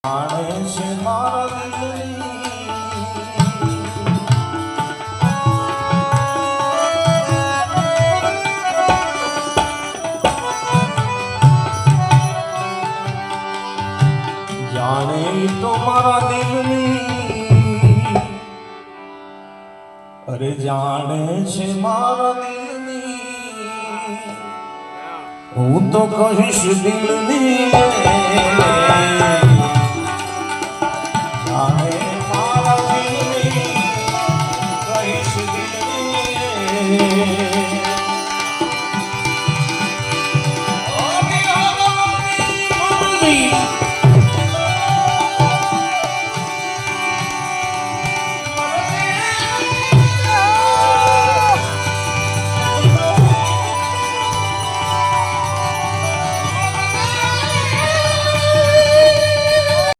જાણે છે મારા દિલની જાણે તો મારા દિલની અરે જાણે છે મારા દિલની હું તો કહીશ દિલની